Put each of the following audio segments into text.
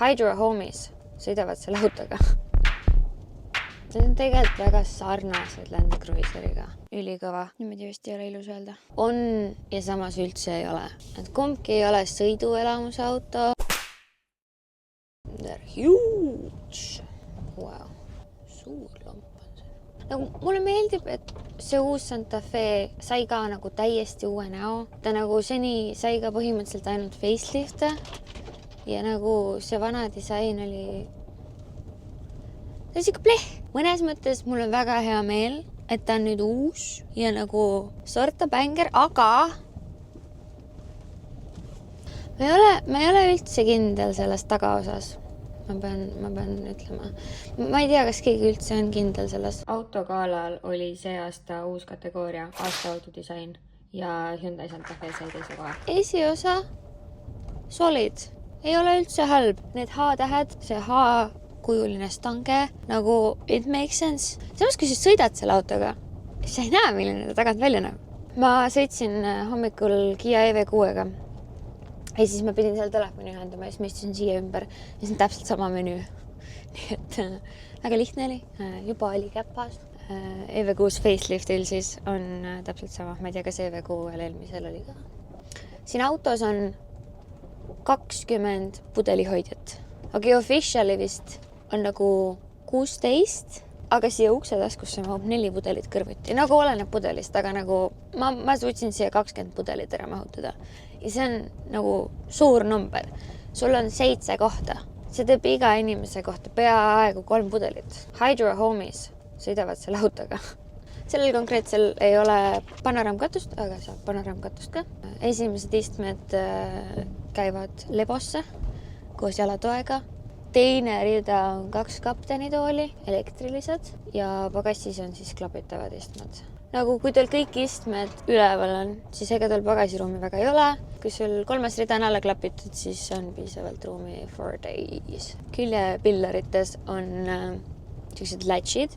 Hydro Homies sõidavad selle autoga. Need on tegelikult väga sarnased Land Cruiseriga. Ülikõva. Niimoodi vist ei ole ilus öelda. On ja samas üldse ei ole. Et kumbki ei ole sõiduelamuse auto. They're huge. Wow. Suur lomp on see. Nagu mulle meeldib, et see uus Santa Fe sai ka nagu täiesti uue näo. Ta nagu seni sai ka põhimõtteliselt ainult facelifte. Ja nagu see vana disain oli... Ta on siuke pleh. Mõnes mõttes mul on väga hea meel, et ta on nüüd uus ja nagu sorta bänger, aga ma ei ole üldse kindel selles tagaosas. Ma pean ütlema. Ma ei tea, kas keegi üldse on kindel selles. Autogalal oli see aasta uus kategooria, aasta autodisain ja Hyundai Santa Fe sai teise koha. Esiosa solid. Ei ole üldse halb. Need H-tähed, see H-kujuline stange, nagu it makes sense. Samas, kui sa sõidad selle autoga, sa ei näe, milline ta tagant välja näeb. Ma sõitsin hommikul Kia EV6-ga ja siis ma pidin seal telefoni ühendama ja siis ma istusin siia ümber ja siis on täpselt sama menüü. Nii et väga lihtne oli, juba oli käpas. EV6 faceliftil siis on täpselt sama. Ma ei tea, kas EV6 eelmisel oli ka. Siin autos on 20 pudelihoidjat. Okei, officiali vist on nagu 16, aga siia uksetaskusse mahub 4 pudelit kõrvuti. Nagu oleneb pudelist, aga nagu ma suutsin siia 20 pudelit ära mahutada. Ja see on nagu suur number. Sul on 7 kohta. See teeb iga inimese kohta peaaegu 3 pudelit. Hydro Homies sõidavad selle autoga. Sellel konkreetsel ei ole panoraamkatust, aga saab panoraamkatust ka. Esimesed istmed käivad lebosse koos jalatoega. Teine rida on 2 kaptenitooli, elektrilised ja pagassis on siis klapitavad istmed. Nagu kui teil kõik istmed üleval on, siis ega teil pagasiruumi väga ei ole. Kui sul 3. rida on alla klapitud, siis on piisavalt ruumi for days. Küljepillarites on sellised latchid,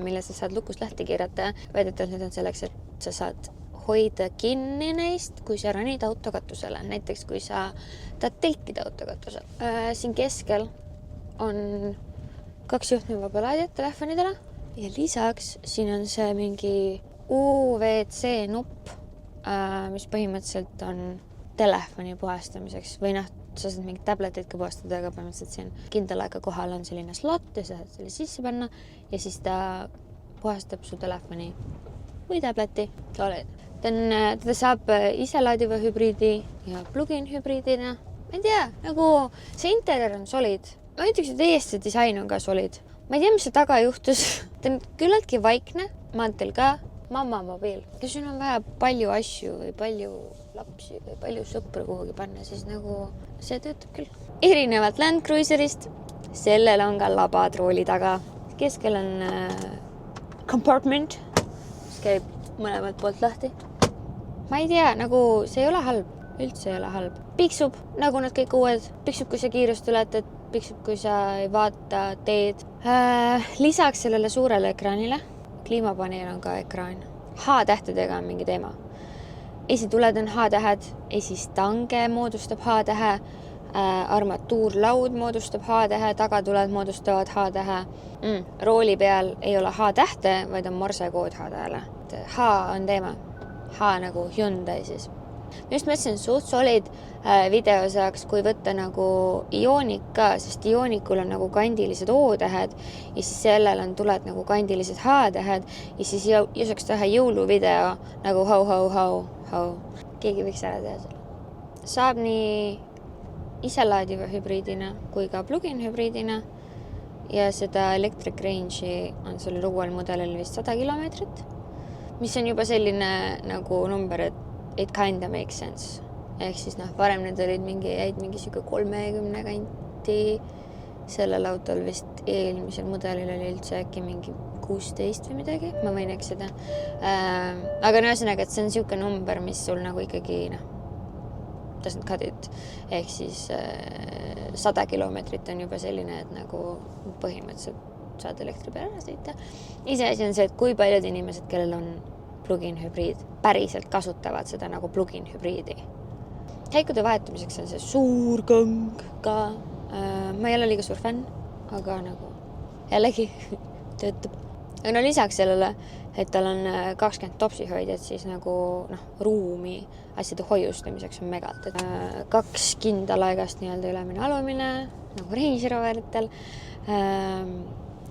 mille sa saad lukust lahti keerata. Väidetavalt need on selleks, et sa saad hoida kinni neist, kui sa ronid autokatusele. Näiteks, kui sa tahad telkida autokatusele. Siin keskel on 2 juhtmevaba laadijat telefonidele ja lisaks siin on see mingi UVC nupp, mis põhimõtteliselt on telefoni puhastamiseks või sa saad mingid tabletid ka puhastada, aga põhimõtteliselt siin kindel aega kohal on selline slot ja sa saad selle sisse panna ja siis ta puhastab su telefoni või tableti. Teda saab iselaadiva hübriidi ja plug-in hübriidina. Ma ei tea, nagu see interior on solid. Ma ütleks, et täiesti disain on ka solid. Ma ei tea, mis see taga juhtus. Ta on küllaltki vaikne, maanteel ka. Mamma mobiil. Kui sul on vaja palju asju või palju lapsi või palju sõpru kuhugi panna, siis nagu see töötab küll. Erinevalt Land Cruiserist, sellel on ka labad rooli taga. Keskel on compartment, mis käib mõlemalt poolt lahti. Ma ei tea, nagu see ei ole halb. Üldse ei ole halb. Piksub, nagu nad kõik uued. Piksub, kui sa kiirust ületad. Piksub, kui sa ei vaata teed. Lisaks sellele suurele ekraanile, kliimapaneel on ka ekraan. H-tähtedega on mingi teema. Esituled on H-tähed, esistange moodustab H-tähe, armatuurlaud moodustab H-tähe, tagatuled moodustavad H-tähe. Rooli peal ei ole H-tähte, vaid on morsekood H-tähele. H on teema. H nagu Hyundai siis. Just mõtlesin, suht solid video saaks, kui võtta nagu Ionika, sest Ionikul on nagu kandilised O-tähed ja siis sellel on tuled nagu kandilised H-tähed ja siis saaks teha jõuluvideo nagu hau. Keegi võiks ära teha selle. Saab nii iselaadiva hübriidina kui ka plug-in hübriidina ja seda electric range'i on sellel uuel mudelil vist 100 kilomeetrit, mis on juba selline nagu number, et it kinda makes sense. Ehk siis varem need olid jäid mingi 30 kanti. Sellel autol vist eelmisel mudelil oli üldse äkki mingi 16 või midagi. Ma võin eksida. Aga ühesõnaga, et see on siuke number, mis sul nagu ikkagi doesn't cut it. Ehk siis 100 kilomeetrit on juba selline, et nagu põhimõtteliselt saad elektri peale ära sõita. Iseasi on see, et kui paljud inimesed, kellel on plug-in hübriid, päriselt kasutavad seda nagu plug-in hübriidi. Käikude vahetamiseks on see suur kõng ka ma ei ole liiga suur fänn, aga nagu jällegi töötab. Aga no lisaks sellele, et tal on 20 topsihoidjat, siis nagu ruumi asjade hoiustamiseks on megalt. 2 kindalaegast nii-öelda ülemine alumine, nagu Range Roveritel.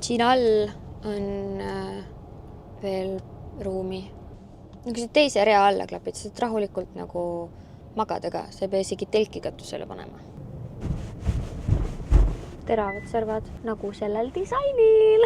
Siin all on veel ruumi. Kui sa teise rea alla klapid, saad rahulikult nagu magada ka. Sa ei pea isegi telki katusele panema. Teravad servad nagu sellel disainil.